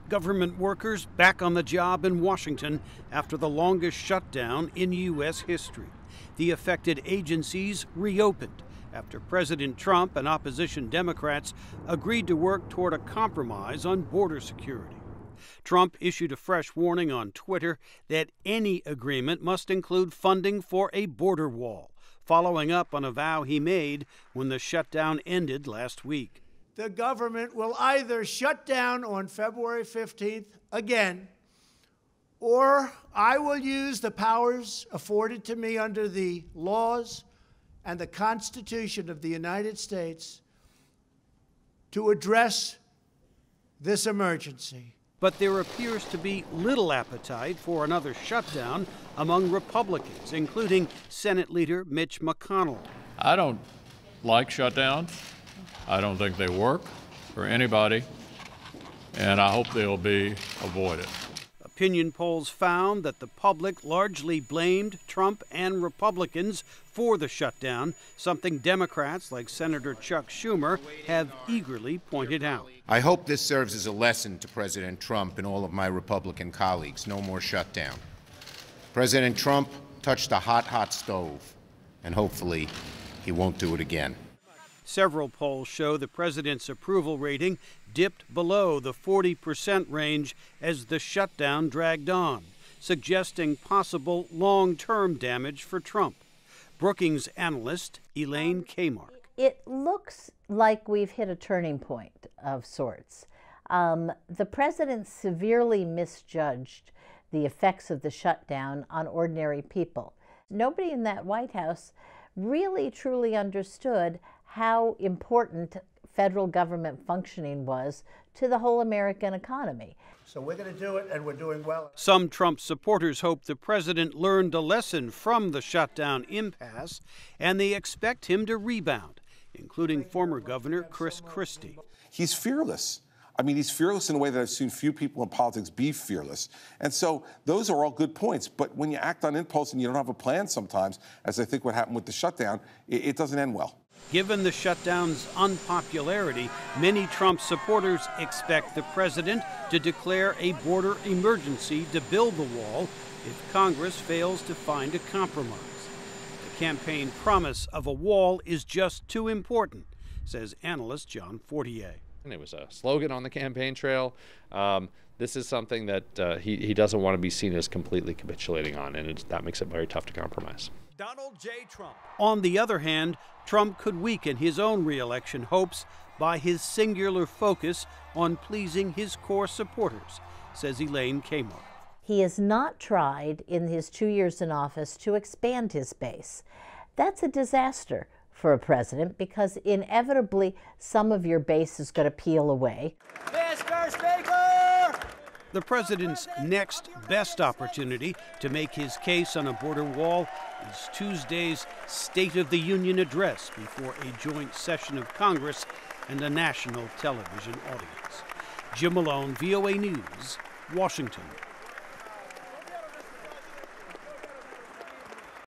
Government workers back on the job in Washington after the longest shutdown in U.S. history. The affected agencies reopened after President Trump and opposition Democrats agreed to work toward a compromise on border security. Trump issued a fresh warning on Twitter that any agreement must include funding for a border wall, following up on a vow he made when the shutdown ended last week. The government will either shut down on February 15th again, or I will use the powers afforded to me under the laws and the Constitution of the United States to address this emergency. But there appears to be little appetite for another shutdown among Republicans, including Senate Leader Mitch McConnell. I don't like shutdowns. I don't think they work for anybody, and I hope they'll be avoided. Opinion polls found that the public largely blamed Trump and Republicans for the shutdown, something Democrats like Senator Chuck Schumer have eagerly pointed out. I hope this serves as a lesson to President Trump and all of my Republican colleagues. No more shutdown. President Trump touched a hot, hot stove, and hopefully he won't do it again. Several polls show the president's approval rating dipped below the 40% range as the shutdown dragged on, suggesting possible long-term damage for Trump. Brookings analyst Elaine Kmark. It looks like we've hit a turning point of sorts. The president severely misjudged the effects of the shutdown on ordinary people. Nobody in that White House really truly understood how important federal government functioning was to the whole American economy. So we're going to do it, and we're doing well. Some Trump supporters hope the president learned a lesson from the shutdown impasse, and they expect him to rebound, including former Governor Chris Christie. He's fearless. I mean, he's fearless in a way that I've seen few people in politics be fearless. And so those are all good points. But when you act on impulse and you don't have a plan sometimes, as I think what happened with the shutdown, it doesn't end well. Given the shutdown's unpopularity, many Trump supporters expect the president to declare a border emergency to build the wall if Congress fails to find a compromise. The campaign promise of a wall is just too important, says analyst John Fortier. It was a slogan on the campaign trail. This is something that he doesn't want to be seen as completely capitulating on, and that makes it very tough to compromise. Donald J. Trump. On the other hand, Trump could weaken his own re-election hopes by his singular focus on pleasing his core supporters, says Elaine Kmark. He has not tried in his 2 years in office to expand his base. That's a disaster for a president because inevitably some of your base is going to peel away. Mr. Speaker! The president's next best opportunity to make his case on a border wall is Tuesday's State of the Union address before a joint session of Congress and a national television audience. Jim Malone, VOA News, Washington.